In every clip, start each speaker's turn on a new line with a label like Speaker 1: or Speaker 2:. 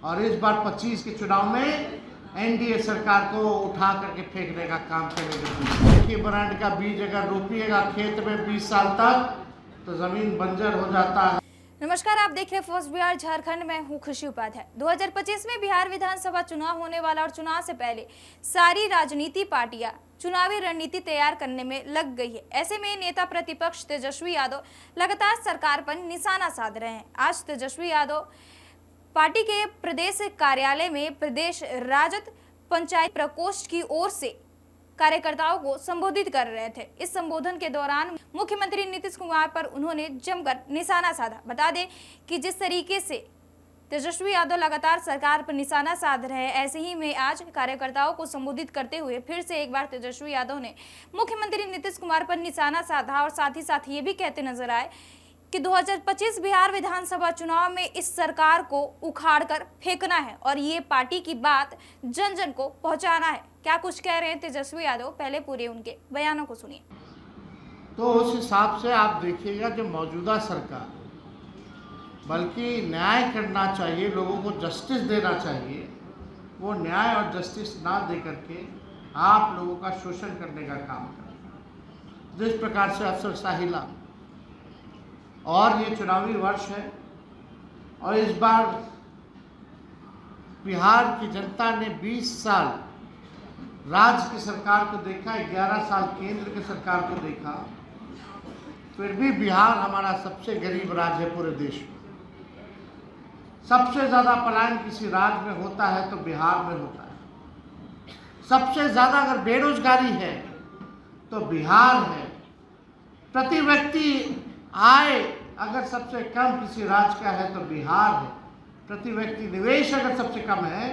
Speaker 1: और इस बार 25 के चुनाव में एनडीए सरकार को उठा करके फेंकने का काम करेंगे। एक ही ब्रांड का बीज अगर रोपिएगा खेत में 20 साल तक तो जमीन बंजर हो जाता है।
Speaker 2: नमस्कार, आप देख रहे हैं फर्स्ट बिहार झारखंड में हूं खुशी उपाध्याय। 2025 में बिहार विधानसभा चुनाव होने वाला और चुनाव से पहले सारी राजनीति पार्टियां चुनावी रणनीति तैयार करने में लग गई है। ऐसे में नेता प्रतिपक्ष तेजस्वी यादव लगातार सरकार पर निशाना साध रहे हैं। आज तेजस्वी यादव पार्टी के प्रदेश कार्यालय में प्रदेश राजद पंचायत प्रकोष्ठ की ओर से कार्यकर्ताओं को संबोधित कर रहे थे। इस संबोधन के दौरान मुख्यमंत्री नीतीश कुमार पर उन्होंने जमकर निशाना साधा। बता दें कि जिस तरीके से तेजस्वी यादव लगातार सरकार पर निशाना साध रहे हैं, ऐसे ही में आज कार्यकर्ताओं को संबोधित करते हुए फिर से एक बार तेजस्वी यादव ने मुख्यमंत्री नीतीश कुमार पर निशाना साधा और साथ ही ये भी कहते नजर आए कि 2025 बिहार विधानसभा चुनाव में इस सरकार को उखाड़कर फेंकना है और ये पार्टी की बात जन जन को पहुंचाना है। क्या कुछ कह रहे हैं तेजस्वी यादव, पहले पूरे उनके बयानों को सुनिए।
Speaker 1: तो उस हिसाब से आप देखिएगा जो मौजूदा सरकार बल्कि न्याय करना चाहिए, लोगों को जस्टिस देना चाहिए, वो न्याय और जस्टिस ना दे करके आप लोगों का शोषण करने का काम कर रहा है। जिस प्रकार से अफसरशाही ला और ये चुनावी वर्ष है और इस बार बिहार की जनता ने 20 साल राज्य की सरकार को देखा, 11 साल केंद्र की सरकार को देखा, फिर भी बिहार हमारा सबसे गरीब राज्य है पूरे देश में। सबसे ज़्यादा पलायन किसी राज्य में होता है तो बिहार में होता है। सबसे ज़्यादा अगर बेरोजगारी है तो बिहार है। प्रति व्यक्ति आय अगर सबसे कम किसी राज्य का है तो बिहार है। प्रति व्यक्ति निवेश अगर सबसे कम है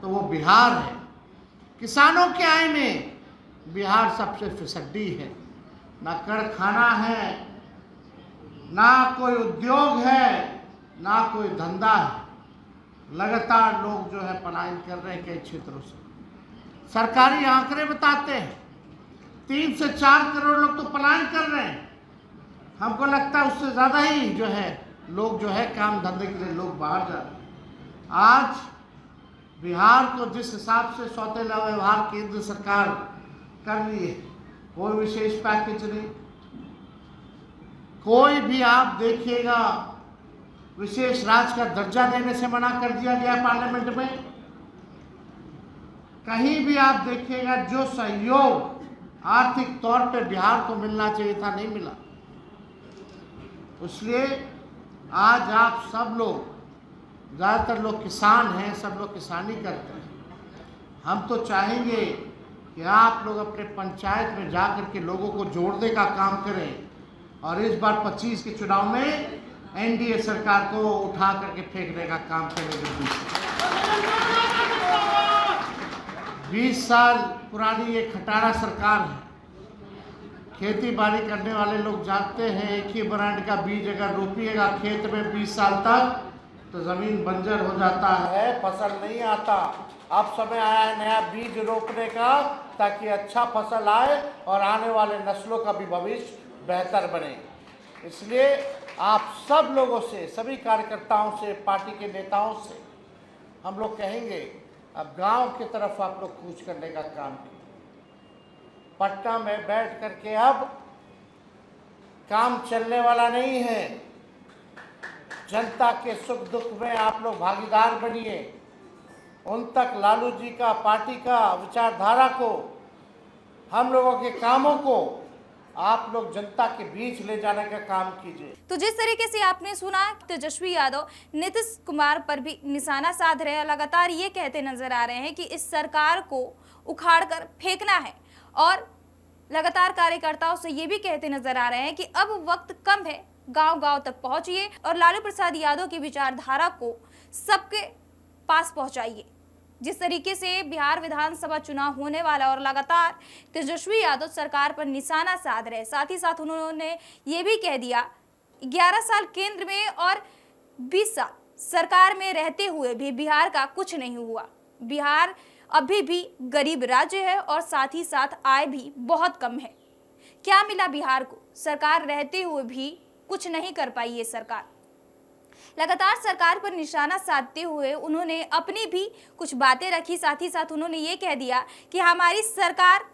Speaker 1: तो वो बिहार है। किसानों के आय में बिहार सबसे फिसड्डी है। ना कारखाना है, ना कोई उद्योग है, ना कोई धंधा है। लगातार लोग जो है पलायन कर रहे हैं कई क्षेत्रों से। सरकारी आंकड़े बताते हैं 3 से 4 करोड़ लोग तो पलायन कर रहे हैं। हमको लगता है उससे ज़्यादा ही जो है लोग जो है काम धंधे के लिए लोग बाहर जा रहे हैं। आज बिहार को जिस हिसाब से सौतेला व्यवहार केंद्र सरकार कर रही है, कोई विशेष पैकेज नहीं, कोई भी आप देखिएगा विशेष राज्य का दर्जा देने से मना कर दिया गया पार्लियामेंट में। कहीं भी आप देखिएगा जो सहयोग आर्थिक तौर पे बिहार को मिलना चाहिए था नहीं मिला। इसलिए आज आप सब लोग, ज़्यादातर लोग किसान हैं, सब लोग किसानी करते हैं। हम तो चाहेंगे कि आप लोग अपने पंचायत में जा कर के लोगों को जोड़ने का काम करें और इस बार 25 के चुनाव में एनडीए सरकार को उठा करके फेंकने का काम करेंगे। 20 साल पुरानी ये खटारा सरकार है। खेती बाड़ी करने वाले लोग जानते हैं, एक ही ब्रांड का बीज अगर रोपिएगा खेत में 20 साल तक तो ज़मीन बंजर हो जाता है, फसल नहीं आता। अब समय आया है नया बीज रोपने का ताकि अच्छा फसल आए और आने वाले नस्लों का भी भविष्य बेहतर बने। इसलिए आप सब लोगों से, सभी कार्यकर्ताओं से, पार्टी के नेताओं से हम लोग कहेंगे अब गांव की तरफ आप लोग कूच करने का काम कीजिए। पटना में बैठ करके अब काम चलने वाला नहीं है। जनता के सुख दुख में आप लोग भागीदार बनिए। उन तक लालू जी का, पार्टी का विचारधारा को, हम लोगों के कामों को आप लोग जनता के बीच ले जाने का काम कीजिए।
Speaker 2: तो जिस तरीके से आपने सुना, तेजस्वी यादव नीतीश कुमार पर भी निशाना साध रहे हैं। लगातार ये कहते नजर आ रहे हैं कि इस सरकार को उखाड़कर फेंकना है और लगातार कार्यकर्ताओं से ये भी कहते नजर आ रहे हैं कि अब वक्त कम है, गांव-गांव तक पहुंचिए और लालू प्रसाद यादव की विचारधारा को सबके पास पहुंचाइए। जिस तरीके से बिहार विधानसभा चुनाव होने वाला और लगातार तेजस्वी यादव सरकार पर निशाना साध रहे, साथ ही साथ उन्होंने ये भी कह दिया 11 साल केंद्र में और 20 साल सरकार में रहते हुए भी बिहार का कुछ नहीं हुआ। बिहार अभी भी गरीब राज्य है और साथ ही साथ आय भी बहुत कम है। क्या मिला बिहार को? सरकार रहते हुए भी कुछ नहीं कर पाई ये सरकार। लगातार सरकार पर निशाना साधते हुए उन्होंने अपनी भी कुछ बातें रखी। साथ ही साथ उन्होंने ये कह दिया कि हमारी सरकार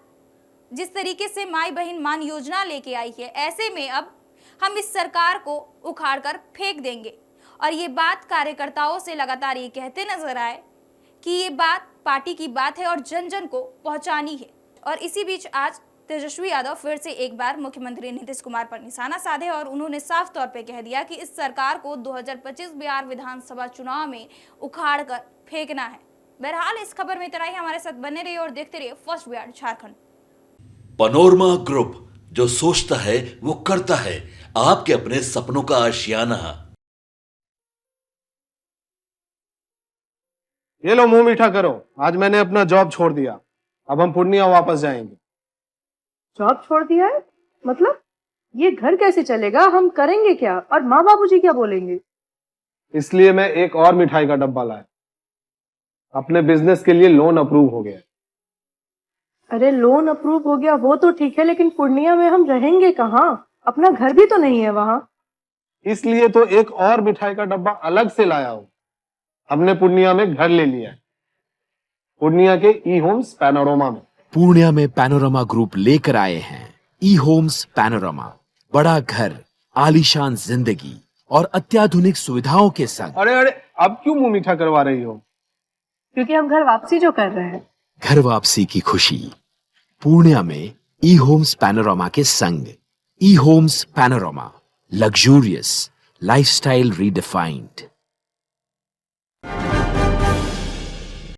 Speaker 2: जिस तरीके से माई बहन मान योजना लेके आई है, ऐसे में अब हम इस सरकार को उखाड़ कर फेंक देंगे। और ये बात कार्यकर्ताओं से लगातार ये कहते नजर आए कि ये बात पार्टी की बात है और जन जन को पहुंचानी है। और इसी बीच आज तेजस्वी यादव फिर से एक बार मुख्यमंत्री नीतीश कुमार पर निशाना साधे और उन्होंने साफ तौर पे कह दिया कि इस सरकार को 2025 बिहार विधानसभा चुनाव में उखाड़ कर फेंकना है। बहरहाल इस खबर में इतना ही। हमारे साथ बने रहिए और देखते रहिए first Bihar Jharkhand.
Speaker 3: Panorama group, जो सोचता है वो करता है। आपके अपने सपनों का आशियाना।
Speaker 4: ये लो मुंह मीठा करो, आज मैंने अपना जॉब छोड़ दिया। अब हम पूर्णिया वापस जाएंगे।
Speaker 5: जॉब छोड़ दिया है? मतलब ये घर कैसे चलेगा? हम करेंगे क्या? और माँ बाबूजी क्या बोलेंगे?
Speaker 4: इसलिए मैं एक और मिठाई का डब्बा लाया। अपने बिजनेस के लिए लोन अप्रूव हो गया।
Speaker 5: अरे लोन अप्रूव हो गया वो तो ठीक है, लेकिन पूर्णिया में हम रहेंगे कहाँ? अपना घर भी तो नहीं है वहाँ।
Speaker 4: इसलिए तो एक और मिठाई का डब्बा अलग से लाया हूँ। हमने पूर्णिया में घर ले लिया है, पूर्णिया के ई होम्स पैनोरमा में।
Speaker 6: पूर्णिया में पैनोरमा ग्रुप लेकर आए हैं ई होम्स पैनोरमा। बड़ा घर, आलीशान जिंदगी और अत्याधुनिक सुविधाओं के संग।
Speaker 4: अरे अब क्यों मुंह मीठा करवा रही हो?
Speaker 5: क्योंकि हम घर वापसी जो कर रहे हैं।
Speaker 6: घर वापसी की खुशी पूर्णिया में ई होम्स पैनोरमा के संग। E homes panorama, luxurious lifestyle redefined.